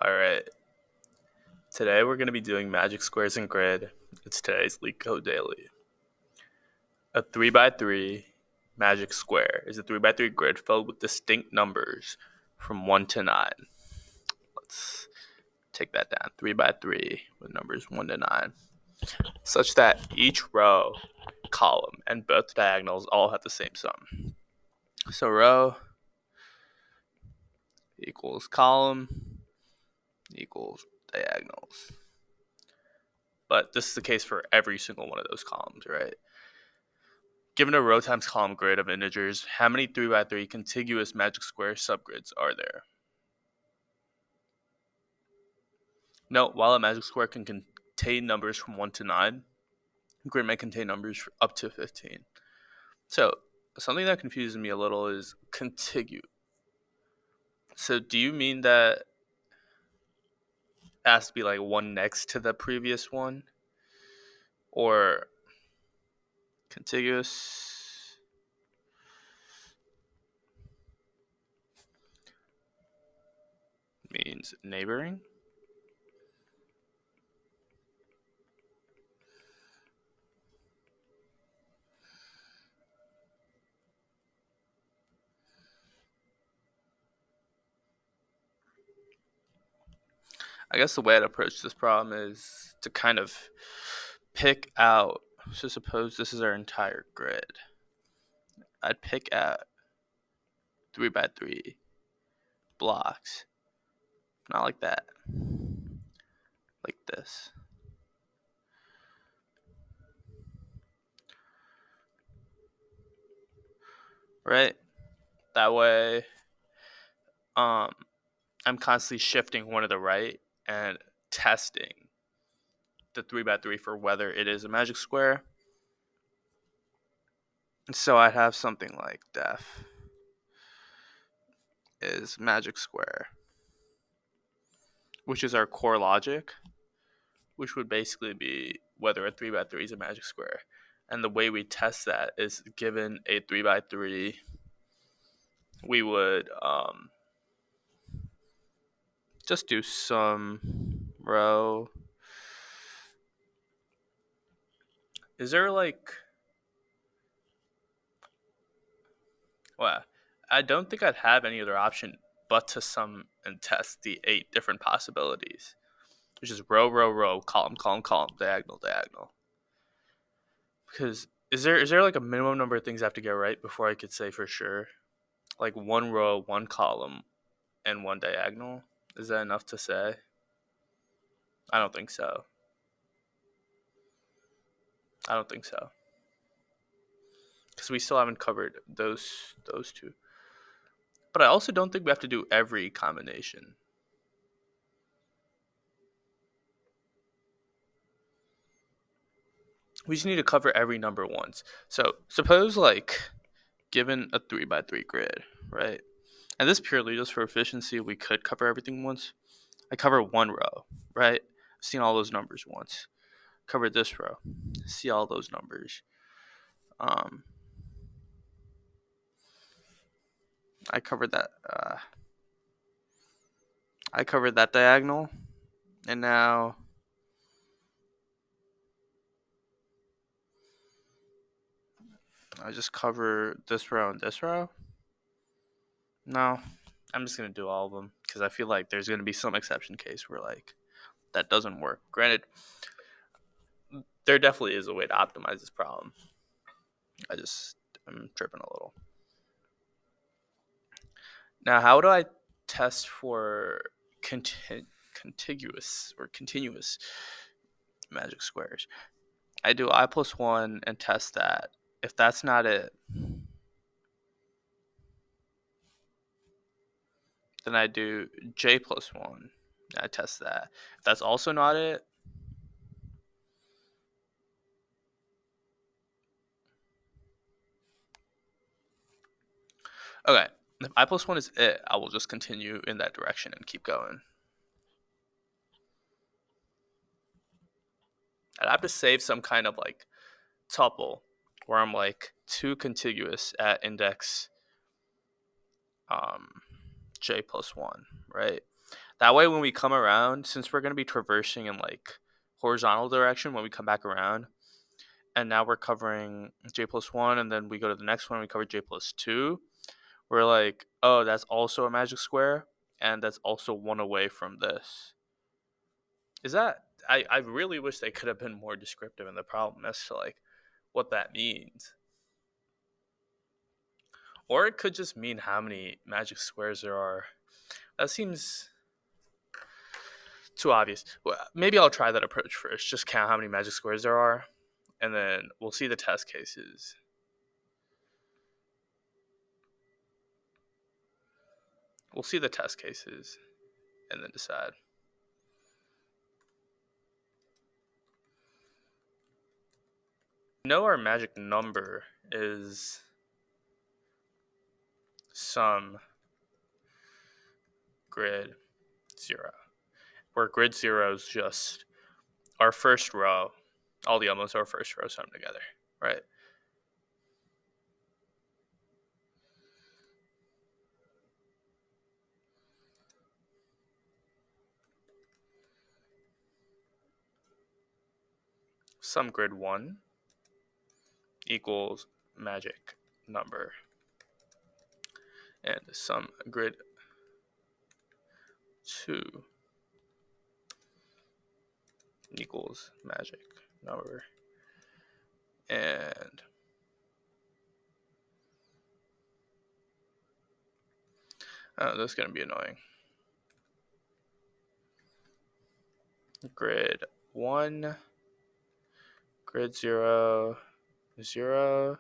Alright, today we're going to be doing magic squares and grid. It's today's LeetCode daily. A 3x3 magic square is a 3x3 grid filled with distinct numbers from 1 to 9. Let's take that down. 3x3 with numbers 1 to 9. Such that each row, column, and both diagonals all have the same sum. So row equals column equals diagonals. But this is the case for every single one of those columns, right? Given a row times column grid of integers, how many 3x3 contiguous magic square subgrids are there? Note, while a magic square can contain numbers from 1 to 9, a grid may contain numbers up to 15. So, something that confuses me a little is contiguous. So, do you mean that it has to be like one next to the previous one? Or contiguous means neighboring? I guess the way I'd approach this problem is to kind of pick out. So suppose this is our entire grid. I'd pick out 3x3 blocks. Not like that. Like this. Right? That way, I'm constantly shifting one to the right and testing the 3x3 for whether it is a magic square. So I'd have something like def is magic square, which is our core logic, which would basically be whether a 3x3 is a magic square. And the way we test that is given a 3x3, we would just do some row. Is there well, I don't think I'd have any other option but to sum and test the 8 different possibilities, which is row, row, row, column, column, column, diagonal, diagonal. Because is there like a minimum number of things I have to get right before I could say for sure? Like one row, one column, and one diagonal? Is that enough to say? I don't think so. I don't think so. Because we still haven't covered those two. But I also don't think we have to do every combination. We just need to cover every number once. So suppose given a 3x3 grid, right? And this purely just for efficiency, we could cover everything once. I cover one row, right? I've seen all those numbers once. Cover this row, see all those numbers. Um, I covered that. I covered that diagonal, and now I just cover this row and this row. No, I'm just gonna do all of them because I feel like there's gonna be some exception case where that doesn't work. Granted, there definitely is a way to optimize this problem. I'm tripping a little. Now, how do I test for contiguous or continuous magic squares? I do I plus 1 and test that. If that's not it, then I do j plus 1. I test that. If that's also not it, okay. If I plus 1 is it, I will just continue in that direction and keep going. I'd have to save some kind of tuple where I'm 2 contiguous at index j plus 1, right? That way when we come around, since we're going to be traversing in like horizontal direction when we come back around, and now we're covering j plus 1, and then we go to the next one, we cover j plus 2, we're like, oh, that's also a magic square, and that's also one away from this. Is that... I really wish they could have been more descriptive in the problem as to like what that means. Or it could just mean how many magic squares there are. That seems too obvious. Well, maybe I'll try that approach first. Just count how many magic squares there are, and then we'll see the test cases. We'll see the test cases and then decide. We know our magic number is sum grid 0, where grid 0 is just our first row. All the elements of our first row summed together, right? Sum grid 1 equals magic number, and sum grid 2 equals magic number. And this is going to be annoying. Grid 1, grid 0, 0.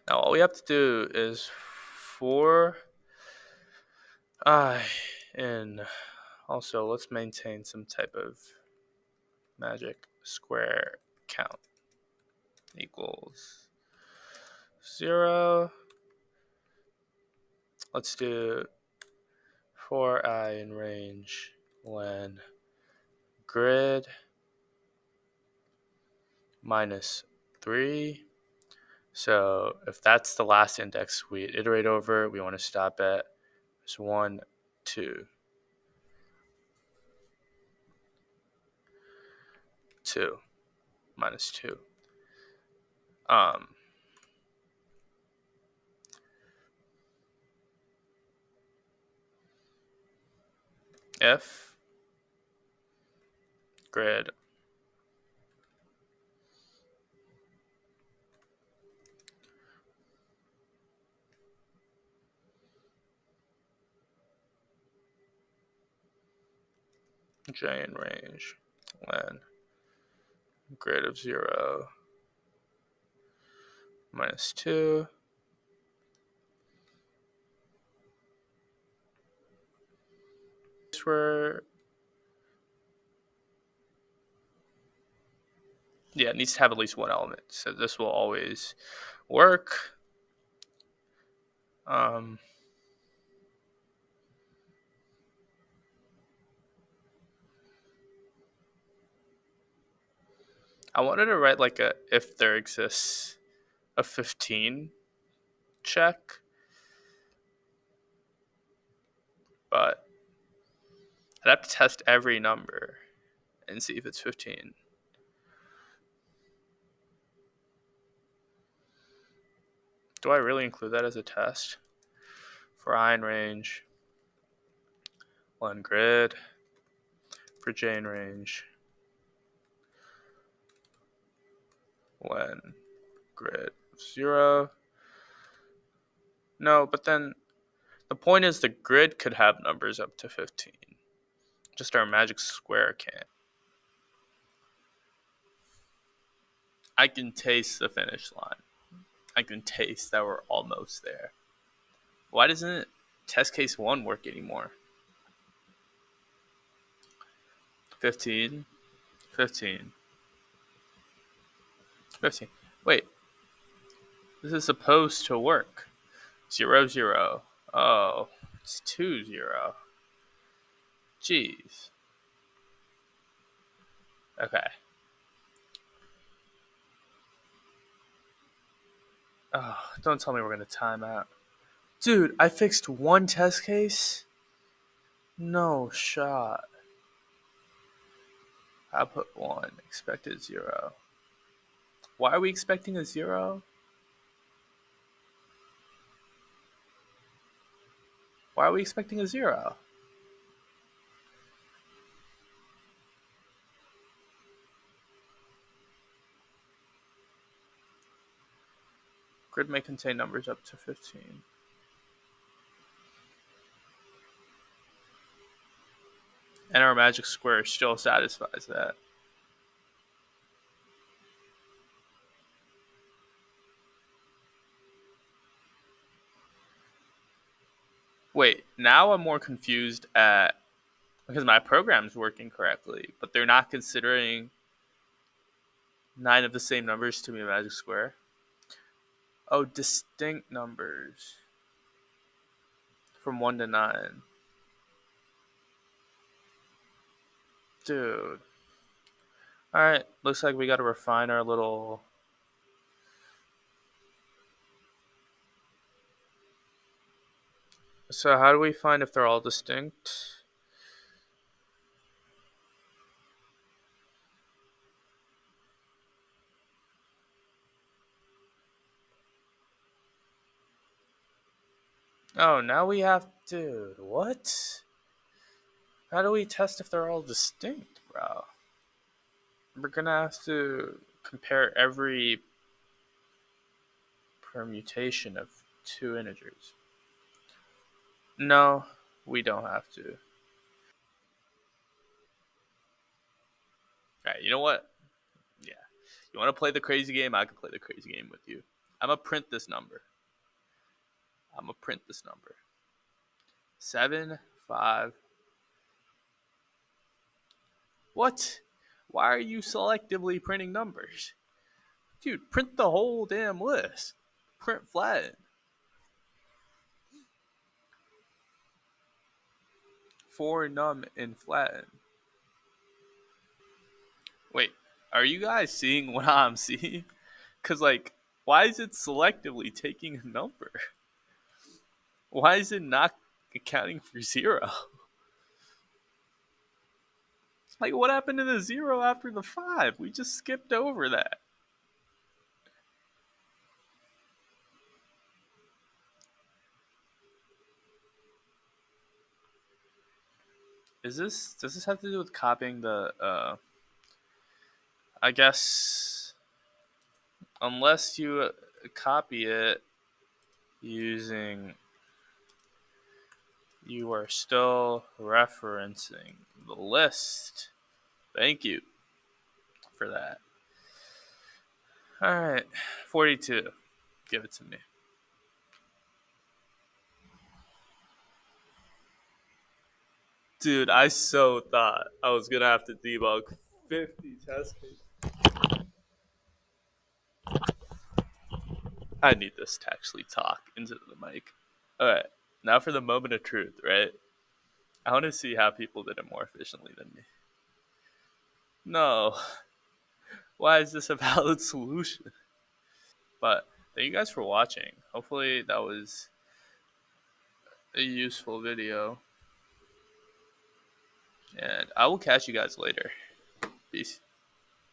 Now all we have to do is for I in... Also, let's maintain some type of magic square count equals 0. Let's do for I in range when grid minus 3. So if that's the last index we iterate over, we want to stop at 1, 2. 2 minus 2. If grid j in range when grid of 0 minus 2, where it needs to have at least one element, so this will always work. I wanted to write like a if there exists a 15 check, but I'd have to test every number and see if it's 15. Do I really include that as a test? For I in range, one grid. For j in range, when grid 0. No, but then the point is the grid could have numbers up to 15. Just our magic square can't. I can taste the finish line. I can taste that we're almost there. Why doesn't test case 1 work anymore? 15, 15, 15. Wait, this is supposed to work. 0, 0. Oh, it's 2, 0. Jeez. Okay. Oh, don't tell me we're gonna time out. Dude, I fixed one test case? No shot. Output 1, expected 0. Why are we expecting a 0? Why are we expecting a 0? Grid may contain numbers up to 15. And our magic square still satisfies that. Wait, now I'm more confused at because my program's working correctly, but they're not considering 9 of the same numbers to be a magic square. Oh, distinct numbers from 1 to 9. Dude. Alright, looks like we gotta refine our little. So, how do we find if they're all distinct? Oh, now we have. Dude, what? How do we test if they're all distinct, bro? We're gonna have to compare every permutation of two integers. No, we don't have to. Alright, you know what? Yeah. You want to play the crazy game? I can play the crazy game with you. I'm going to print this number. 7, 5. What? Why are you selectively printing numbers? Dude, print the whole damn list. Print flatten. 4 num in flatten. Wait, are you guys seeing what I'm seeing? Because, like, why is it selectively taking a number? Why is it not accounting for 0? Like, what happened to the 0 after the 5? We just skipped over that. Does this have to do with copying the I guess unless you copy it using, you are still referencing the list. Thank you for that. All right, 42. Give it to me. Dude, I so thought I was going to have to debug 50 test cases. I need this to actually talk into the mic. All right, now for the moment of truth, right? I want to see how people did it more efficiently than me. No, why is this a valid solution? But thank you guys for watching. Hopefully that was a useful video. And I will catch you guys later. Peace.